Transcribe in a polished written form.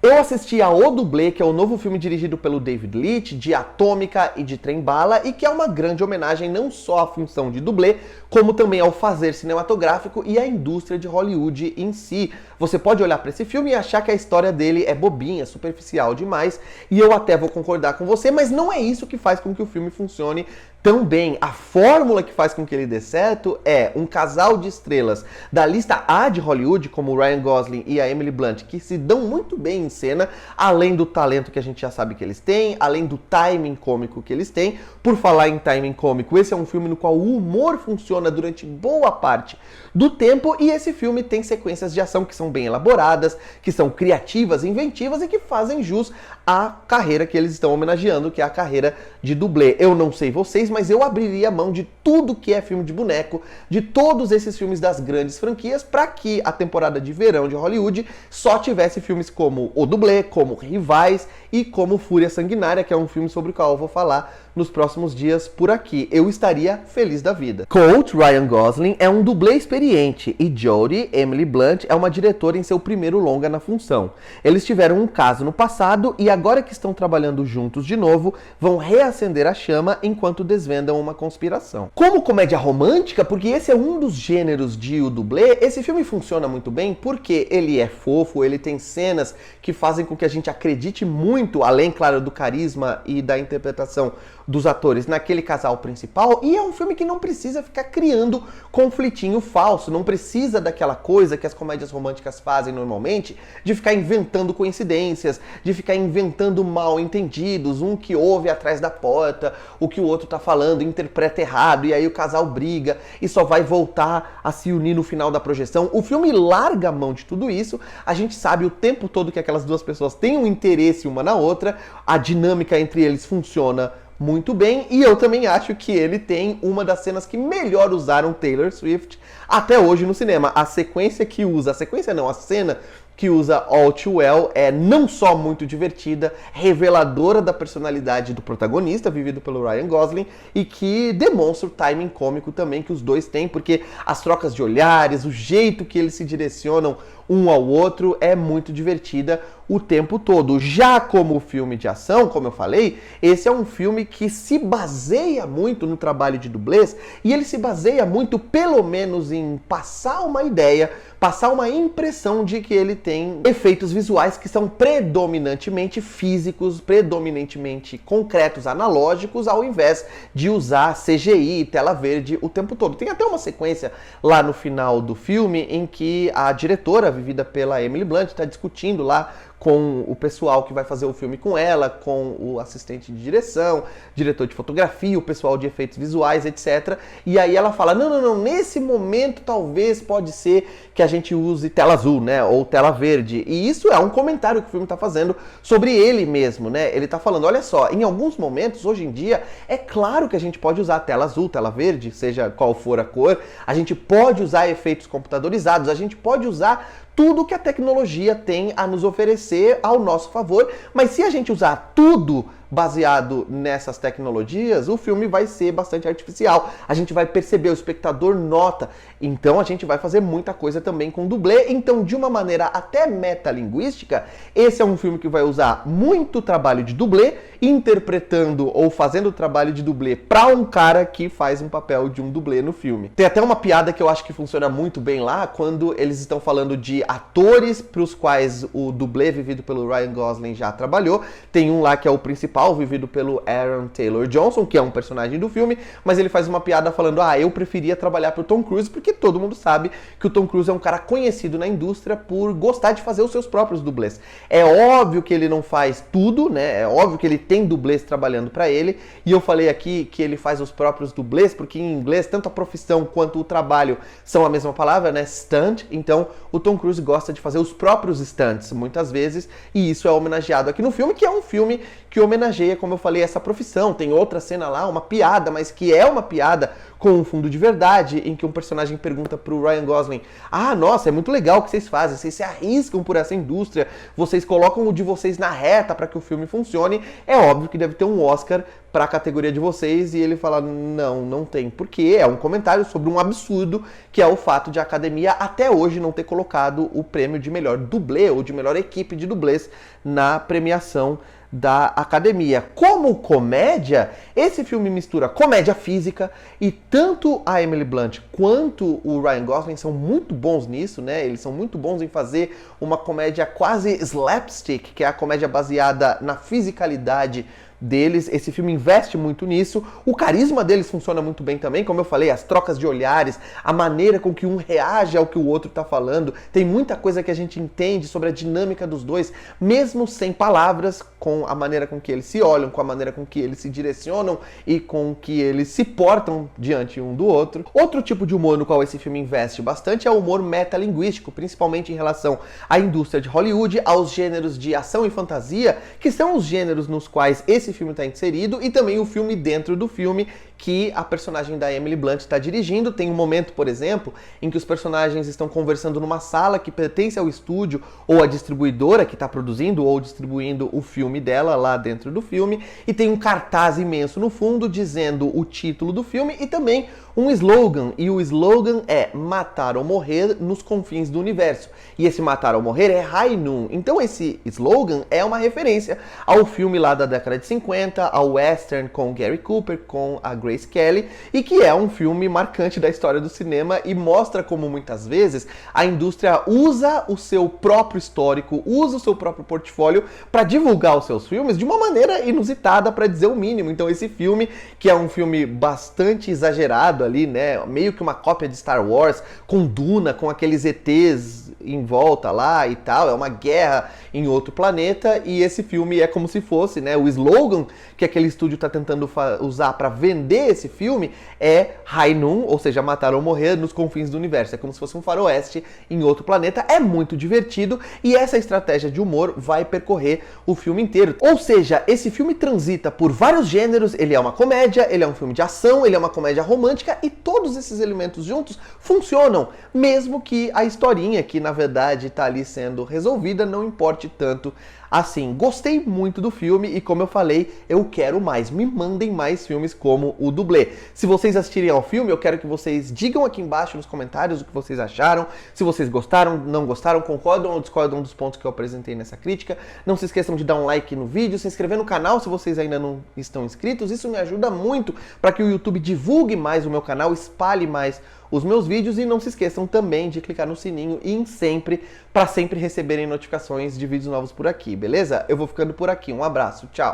Eu assisti a O Dublê, que é o novo filme dirigido pelo David Leitch, de Atômica e de Trem-Bala, e que é uma grande homenagem não só à função de dublê, como também ao fazer cinematográfico e à indústria de Hollywood em si. Você pode olhar para esse filme e achar que a história dele é bobinha, superficial demais, e eu até vou concordar com você, mas não é isso que faz com que o filme funcione tão bem. A fórmula que faz com que ele dê certo é um casal de estrelas da lista A de Hollywood, como o Ryan Gosling e a Emily Blunt, que se dão muito bem em cena, além do talento que a gente já sabe que eles têm, além do timing cômico que eles têm. Por falar em timing cômico, esse é um filme no qual o humor funciona durante boa parte do tempo, e esse filme tem sequências de ação que são bem elaboradas, que são criativas, inventivas e que fazem jus à carreira que eles estão homenageando, que é a carreira de dublê. Eu não sei vocês, mas eu abriria mão de tudo que é filme de boneco, de todos esses filmes das grandes franquias, para que a temporada de verão de Hollywood só tivesse filmes como O Dublê, como Rivais e como Fúria Sanguinária, que é um filme sobre o qual eu vou falar nos próximos dias por aqui. Eu estaria feliz da vida. Colt, Ryan Gosling, é um dublê experiente e Jodie, Emily Blunt, é uma diretora em seu primeiro longa na função. Eles tiveram um caso no passado e agora que estão trabalhando juntos de novo, vão reacender a chama enquanto desvendam uma conspiração. Como comédia romântica, porque esse é um dos gêneros de O Dublê, esse filme funciona muito bem porque ele é fofo, ele tem cenas que fazem com que a gente acredite muito, além, claro, do carisma e da interpretação dos atores naquele casal principal, e é um filme que não precisa ficar criando conflitinho falso, não precisa daquela coisa que as comédias românticas fazem normalmente, de ficar inventando coincidências, de ficar inventando mal entendidos, um que ouve atrás da porta, o que o outro tá falando, interpreta errado, e aí o casal briga e só vai voltar a se unir no final da projeção. O filme larga a mão de tudo isso, a gente sabe o tempo todo que aquelas duas pessoas têm um interesse uma na outra, a dinâmica entre eles funciona muito bem, e eu também acho que ele tem uma das cenas que melhor usaram Taylor Swift até hoje no cinema. A sequência que usa, a sequência não, a cena que usa All Too Well é não só muito divertida, reveladora da personalidade do protagonista, vivido pelo Ryan Gosling, e que demonstra o timing cômico também que os dois têm, porque as trocas de olhares, o jeito que eles se direcionam um ao outro é muito divertida o tempo todo. Já como filme de ação, como eu falei, esse é um filme que se baseia muito no trabalho de dublês, e ele se baseia muito, pelo menos, em passar uma ideia, passar uma impressão de que ele tem efeitos visuais que são predominantemente físicos, predominantemente concretos, analógicos, ao invés de usar CGI e tela verde o tempo todo. Tem até uma sequência lá no final do filme em que a diretora, vivida pela Emily Blunt, está discutindo lá com o pessoal que vai fazer o filme com ela, com o assistente de direção, diretor de fotografia, o pessoal de efeitos visuais, etc. E aí ela fala, não, nesse momento talvez pode ser que a gente use tela azul, né, ou tela verde. E isso é um comentário que o filme está fazendo sobre ele mesmo, né? Ele está falando, olha só, em alguns momentos, hoje em dia, é claro que a gente pode usar tela azul, tela verde, seja qual for a cor, a gente pode usar efeitos computadorizados, a gente pode usar tudo que a tecnologia tem a nos oferecer ao nosso favor, mas se a gente usar tudo baseado nessas tecnologias, o filme vai ser bastante artificial. A gente vai perceber, o espectador nota. Então a gente vai fazer muita coisa também com dublê. Então, de uma maneira até metalinguística, esse é um filme que vai usar muito trabalho de dublê, interpretando ou fazendo o trabalho de dublê para um cara que faz um papel de um dublê no filme. Tem até uma piada que eu acho que funciona muito bem lá, quando eles estão falando de atores para os quais o dublê vivido pelo Ryan Gosling já trabalhou. Tem um lá que é o principal, vivido pelo Aaron Taylor Johnson, que é um personagem do filme, mas ele faz uma piada falando, eu preferia trabalhar pro Tom Cruise, porque todo mundo sabe que o Tom Cruise é um cara conhecido na indústria por gostar de fazer os seus próprios dublês. É óbvio que ele não faz tudo, né? É óbvio que ele tem dublês trabalhando para ele, e eu falei aqui que ele faz os próprios dublês, porque em inglês tanto a profissão quanto o trabalho são a mesma palavra, né? Stunt. Então o Tom Cruise gosta de fazer os próprios stunts, muitas vezes, e isso é homenageado aqui no filme, que é um filme que homenageia, como eu falei, essa profissão. Tem outra cena lá, uma piada, mas que é uma piada com um fundo de verdade, em que um personagem pergunta pro Ryan Gosling: ah, nossa, é muito legal o que vocês fazem, vocês se arriscam por essa indústria, vocês colocam o de vocês na reta para que o filme funcione, é óbvio que deve ter um Oscar para a categoria de vocês, e ele fala: não tem, porque é um comentário sobre um absurdo, que é o fato de a Academia até hoje não ter colocado o prêmio de melhor dublê ou de melhor equipe de dublês na premiação da Academia. Como comédia, esse filme mistura comédia física, e tanto a Emily Blunt quanto o Ryan Gosling são muito bons nisso, né? Eles são muito bons em fazer uma comédia quase slapstick, que é a comédia baseada na fisicalidade deles. Esse filme investe muito nisso. O carisma deles funciona muito bem também, como eu falei, as trocas de olhares, a maneira com que um reage ao que o outro está falando. Tem muita coisa que a gente entende sobre a dinâmica dos dois, mesmo sem palavras, com a maneira com que eles se olham, com a maneira com que eles se direcionam e com que eles se portam diante um do outro. Outro tipo de humor no qual esse filme investe bastante é o humor metalinguístico, principalmente em relação à indústria de Hollywood, aos gêneros de ação e fantasia, que são os gêneros nos quais esse filme está inserido, e também o filme dentro do filme que a personagem da Emily Blunt está dirigindo. Tem um momento, por exemplo, em que os personagens estão conversando numa sala que pertence ao estúdio ou à distribuidora que está produzindo ou distribuindo o filme dela lá dentro do filme, e tem um cartaz imenso no fundo dizendo o título do filme e também um slogan, e o slogan é matar ou morrer nos confins do universo, e esse matar ou morrer é High Noon. Então esse slogan é uma referência ao filme lá da década de 50, ao western com Gary Cooper, com a Grace Kelly, e que é um filme marcante da história do cinema e mostra como muitas vezes a indústria usa o seu próprio histórico, usa o seu próprio portfólio para divulgar os seus filmes de uma maneira inusitada, para dizer o mínimo. Então esse filme, que é um filme bastante exagerado ali, né, meio que uma cópia de Star Wars, com Duna, com aqueles ETs em volta lá e tal, é uma guerra em outro planeta, e esse filme é como se fosse, né, o slogan que aquele estúdio está tentando usar para vender esse filme é High Noon, ou seja, matar ou morrer nos confins do universo. É como se fosse um faroeste em outro planeta. É muito divertido, e essa estratégia de humor vai percorrer o filme inteiro. Ou seja, esse filme transita por vários gêneros, ele é uma comédia, ele é um filme de ação, ele é uma comédia romântica, e todos esses elementos juntos funcionam, mesmo que a historinha que na verdade está ali sendo resolvida não importe tanto assim. Gostei muito do filme e, como eu falei, eu quero mais. Me mandem mais filmes como o Dublê. Se vocês assistirem ao filme, eu quero que vocês digam aqui embaixo nos comentários o que vocês acharam, se vocês gostaram, não gostaram, concordam ou discordam dos pontos que eu apresentei nessa crítica. Não se esqueçam de dar um like no vídeo, se inscrever no canal se vocês ainda não estão inscritos. Isso me ajuda muito para que o YouTube divulgue mais o meu canal, espalhe mais os meus vídeos, e não se esqueçam também de clicar no sininho e em sempre, para sempre receberem notificações de vídeos novos por aqui, beleza? Eu vou ficando por aqui, um abraço, tchau!